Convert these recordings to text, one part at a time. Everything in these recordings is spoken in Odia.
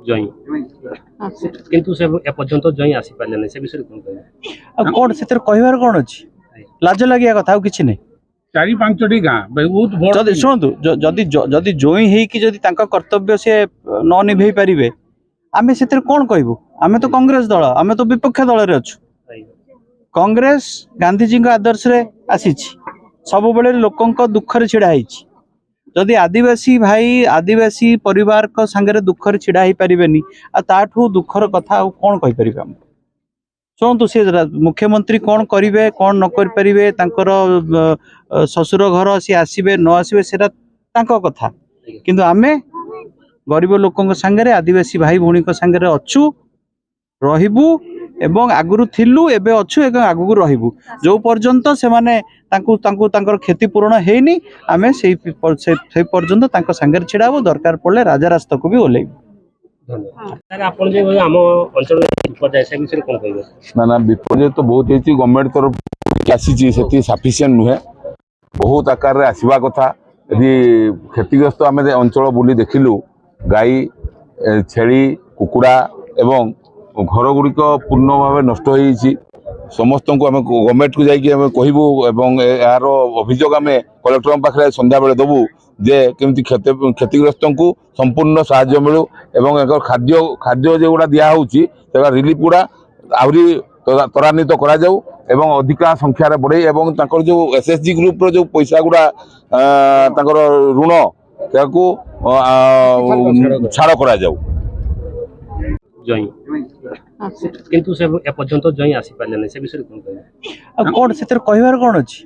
ଜଇଁ କିନ୍ତୁ ସେ ଏପର୍ଯ୍ୟନ୍ତ ଜଇଁ ଆସି ପାରିଲେନି ସେ ବିଷୟରେ କଣ କହିବେ? ଆଉ କଣ ସେଥିରେ କହିବାର କଣ ଅଛି? ଲାଜ ଲାଗିବା କଥା ଆଉ କିଛି ନାହିଁ। 4-5ଟି ଗାଁ ବହୁତ ବଡ଼ ଯଦି ଶୁଣନ୍ତୁ ଯଦି ଜୋଇଁ ହେଇକି ଯଦି ତାଙ୍କ କର୍ତ୍ତବ୍ୟ ସେ ନ ନିଭେଇ ପାରିବେ ଆମେ ସେଥିରେ କଣ କହିବୁ? ଆମେ ତ କଂଗ୍ରେସ ଦଳ, ଆମେ ତ ବିପକ୍ଷ ଦଳରେ ଅଛୁ। କଂଗ୍ରେସ ଗାନ୍ଧୀଜୀଙ୍କ ଆଦର୍ଶରେ ଆସିଛି, ସବୁବେଳେ ଲୋକଙ୍କ ଦୁଃଖରେ ଛିଡା ହେଇଛି। ଯଦି ଆଦିବାସୀ ଭାଇ ଆଦିବାସୀ ପରିବାର ସାଙ୍ଗରେ ଦୁଃଖରେ ଛିଡା ହେଇପାରିବେନି ଆଉ ତାଠୁ ଦୁଃଖର କଥା ଆଉ କଣ କହିପାରିବେ? ଆମେ ଶୁଣନ୍ତୁ ସେ ମୁଖ୍ୟମନ୍ତ୍ରୀ କଣ କରିବେ କଣ ନ କରିପାରିବେ, ତାଙ୍କର ଶ୍ୱଶୁର ଘର ସିଏ ଆସିବେ ନ ଆସିବେ ସେଟା ତାଙ୍କ କଥା, କିନ୍ତୁ ଆମେ ଗରିବ ଲୋକଙ୍କ ସାଙ୍ଗରେ ଆଦିବାସୀ ଭାଇ ଭଉଣୀଙ୍କ ସାଙ୍ଗରେ ଅଛୁ, ରହିବୁ ଏବଂ ଆଗରୁ ଥିଲୁ, ଏବେ ଅଛୁ ଏବଂ ଆଗକୁ ରହିବୁ। ଯୋଉ ପର୍ଯ୍ୟନ୍ତ ସେମାନେ ତାଙ୍କର କ୍ଷତିପୂରଣ ହେଇନି ଆମେ ସେଇ ପର୍ଯ୍ୟନ୍ତ ତାଙ୍କ ସାଙ୍ଗରେ ଛିଡା ହବୁ, ଦରକାର ପଡିଲେ ରାଜରାସ୍ତାକୁ ବି ଓହ୍ଲେଇବୁ। ଆପଣ ଯେ ଆମ ଅଞ୍ଚଳରେ ବିପର୍ଯ୍ୟୟ ସେ ବିଷୟରେ କଣ କହିବେ? ନା ବିପର୍ଯ୍ୟୟ ତ ବହୁତ ହେଇଛି, ଗଭର୍ଣ୍ଣମେଣ୍ଟ ତରଫ ଆସିଛି, ସେଠି ସଫିସିଏଣ୍ଟ ନୁହେଁ, ବହୁତ ଆକାରରେ ଆସିବା କଥା। ଏଠି କ୍ଷତିଗ୍ରସ୍ତ ଆମେ ଅଞ୍ଚଳ ବୁଲି ଦେଖିଲୁ, ଗାଈ ଛେଳି କୁକୁଡ଼ା ଏବଂ ଘର ଗୁଡ଼ିକ ପୂର୍ଣ୍ଣ ଭାବେ ନଷ୍ଟ ହୋଇଯାଇଛି। ସମସ୍ତଙ୍କୁ ଆମେ ଗଭର୍ଣ୍ଣମେଣ୍ଟକୁ ଯାଇକି ଆମେ କହିବୁ ଏବଂ ଏହାର ଅଭିଯୋଗ ଆମେ କଲେକ୍ଟରଙ୍କ ପାଖରେ ସନ୍ଧ୍ୟାବେଳେ ଦେବୁ ଯେ କେମିତି କ୍ଷତିଗ୍ରସ୍ତଙ୍କୁ ସମ୍ପୂର୍ଣ୍ଣ ସାହାଯ୍ୟ ମିଳୁ ଏବଂ ଖାଦ୍ୟ ଯେଉଁଗୁଡ଼ା ଦିଆହେଉଛି ସେଗୁଡ଼ା ରିଲିଫ୍ ଗୁଡ଼ା ଆହୁରି ତ୍ୱରାନ୍ୱିତ କରାଯାଉ ଏବଂ ଅଧିକା ସଂଖ୍ୟାରେ ବଢ଼େଇ ଏବଂ ତାଙ୍କର ଯେଉଁ SSG ଗ୍ରୁପର ଯେଉଁ ପଇସା ଗୁଡ଼ା ତାଙ୍କର ଋଣ ତାକୁ ଛାଡ଼ କରାଯାଉ। ଜଇଁ କିନ୍ତୁ ସେ ଏପର୍ଯ୍ୟନ୍ତ ଜଇଁ ଆସି ପାରିଲେନି ସେ ବିଷୟରେ କଣ କହିବେ? ଆଉ କଣ ସେଥିରେ କହିବାର କଣ ଅଛି?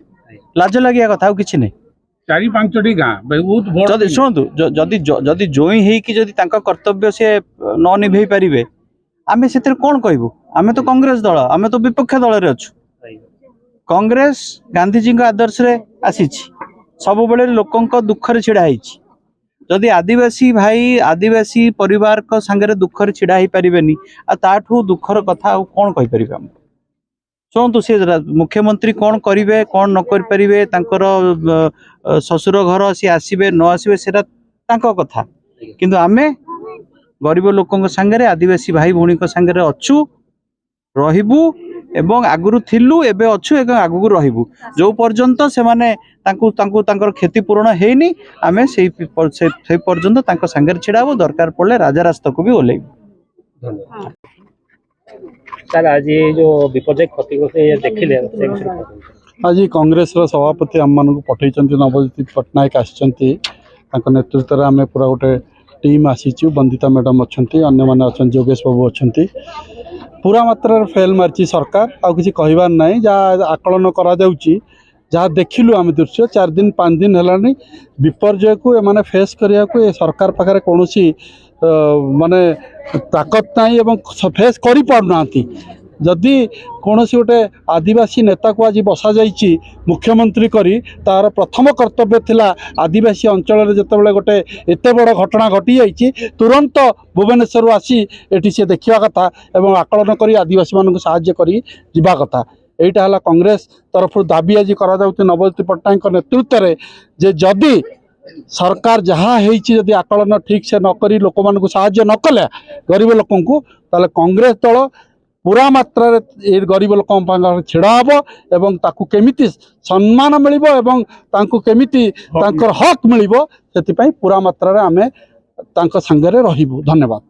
ଲାଜ ଲାଗିବା କଥା ଆଉ କିଛି ନାହିଁ। 4-5ଟି ଗାଁ ବହୁତ ବଡ଼। ଯଦି ଶୁଣନ୍ତୁ ଯଦି ଜୋଇଁ ହେଇକି ଯଦି ତାଙ୍କ କର୍ତ୍ତବ୍ୟ ସେ ନ ନିଭେଇ ପାରିବେ ଆମେ ସେଥିରେ କଣ କହିବୁ? ଆମେ ତ କଂଗ୍ରେସ ଦଳ, ଆମେ ତ ବିପକ୍ଷ ଦଳରେ ଅଛୁ। କଂଗ୍ରେସ ଗାନ୍ଧୀଜୀଙ୍କ ଆଦର୍ଶରେ ଆସିଛି, ସବୁବେଳେ ଲୋକଙ୍କ ଦୁଃଖରେ ଛିଡା ହେଇଛି। ଯଦି ଆଦିବାସୀ ଭାଇ ଆଦିବାସୀ ପରିବାର ସାଙ୍ଗରେ ଦୁଃଖରେ ଛିଡା ହେଇପାରିବେନି ଆଉ ତାଠୁ ଦୁଃଖର କଥା ଆଉ କଣ କହିପାରିବେ? ଆମେ ଶୁଣନ୍ତୁ ସେ ମୁଖ୍ୟମନ୍ତ୍ରୀ କଣ କରିବେ କଣ ନ କରିପାରିବେ, ତାଙ୍କର ଶ୍ୱଶୁର ଘର ସିଏ ଆସିବେ ନ ଆସିବେ ସେଟା ତାଙ୍କ କଥା, କିନ୍ତୁ ଆମେ ଗରିବ ଲୋକଙ୍କ ସାଙ୍ଗରେ ଆଦିବାସୀ ଭାଇ ଭଉଣୀଙ୍କ ସାଙ୍ଗରେ ଅଛୁ, ରହିବୁ ଏବଂ ଆଗରୁ ଥିଲୁ, ଏବେ ଅଛୁ ଏବଂ ଆଗକୁ ରହିବୁ। ଯୋଉ ପର୍ଯ୍ୟନ୍ତ ସେମାନେ ତାଙ୍କର କ୍ଷତିପୂରଣ ହେଇନି ଆମେ ସେଇ ପର୍ଯ୍ୟନ୍ତ ତାଙ୍କ ସାଙ୍ଗରେ ଛିଡା ହବୁ, ଦରକାର ପଡିଲେ ରାଜରାସ୍ତାକୁ ବି ଓହ୍ଲେଇବୁ। ସାର୍ ଆଜି ଯୋଉ ବିପର୍ଯ୍ୟୟ କ୍ଷତିଗ୍ରସ୍ତ ଦେଖିଲେ ସେ ବିଷୟରେ ଆଜି କଂଗ୍ରେସର ସଭାପତି ଆମମାନଙ୍କୁ ପଠାଇଛନ୍ତି, ନବଜ୍ୟୋତି ପଟ୍ଟନାୟକ ଆସିଛନ୍ତି, ତାଙ୍କ ନେତୃତ୍ୱରେ ଆମେ ପୁରା ଗୋଟେ ଟିମ୍ ଆସିଛୁ। ବନ୍ଦିତା ମ୍ୟାଡ଼ାମ୍ ଅଛନ୍ତି, ଅନ୍ୟମାନେ ଅଛନ୍ତି, ଯୋଗେଶ ବାବୁ ଅଛନ୍ତି। ପୁରା ମାତ୍ରାରେ ଫେଲ୍ ମାରିଛି ସରକାର, ଆଉ କିଛି କହିବାର ନାହିଁ। ଯାହା ଆକଳନ କରାଯାଉଛି, ଯାହା ଦେଖିଲୁ ଆମେ ଦୃଶ୍ୟ 4-5 ଦିନ ହେଲାଣି ବିପର୍ଯ୍ୟୟକୁ ଏମାନେ ଫେସ୍ କରିବାକୁ ଏ ସରକାର ପାଖରେ କୌଣସି ମାନେ ତାକତ ନାହିଁ ଏବଂ ଫେସ୍ କରିପାରୁନାହାନ୍ତି। ଯଦି କୌଣସି ଗୋଟେ ଆଦିବାସୀ ନେତାକୁ ଆଜି ବସାଯାଇଛି ମୁଖ୍ୟମନ୍ତ୍ରୀ କରି, ତାର ପ୍ରଥମ କର୍ତ୍ତବ୍ୟ ଥିଲା ଆଦିବାସୀ ଅଞ୍ଚଳରେ ଯେତେବେଳେ ଗୋଟେ ଏତେ ବଡ଼ ଘଟଣା ଘଟିଯାଇଛି ତୁରନ୍ତ ଭୁବନେଶ୍ୱରରୁ ଆସି ଏଠି ସେ ଦେଖିବା କଥା ଏବଂ ଆକଳନ କରି ଆଦିବାସୀମାନଙ୍କୁ ସାହାଯ୍ୟ କରି ଯିବା କଥା। ଏଇଟା ହେଲା କଂଗ୍ରେସ ତରଫରୁ ଦାବି ଆଜି କରାଯାଉଛି ନବଜ୍ୟୋତି ପଟ୍ଟନାୟକଙ୍କ ନେତୃତ୍ୱରେ, ଯେ ଯଦି ସରକାର ଯାହା ହେଇଛି ଯଦି ଆକଳନ ଠିକ୍ ସେ ନ କରି ଲୋକମାନଙ୍କୁ ସାହାଯ୍ୟ ନ କଲେ ଗରିବ ଲୋକଙ୍କୁ, ତାହେଲେ କଂଗ୍ରେସ ଦଳ ପୁରା ମାତ୍ରାରେ ଏ ଗରିବ ଲୋକଙ୍କ ପାଖରେ ଛିଡ଼ା ହେବ ଏବଂ ତାକୁ କେମିତି ସମ୍ମାନ ମିଳିବ ଏବଂ ତାଙ୍କୁ କେମିତି ତାଙ୍କର ହକ୍ ମିଳିବ ସେଥିପାଇଁ ପୁରା ମାତ୍ରାରେ ଆମେ ତାଙ୍କ ସାଙ୍ଗରେ ରହିବୁ। ଧନ୍ୟବାଦ।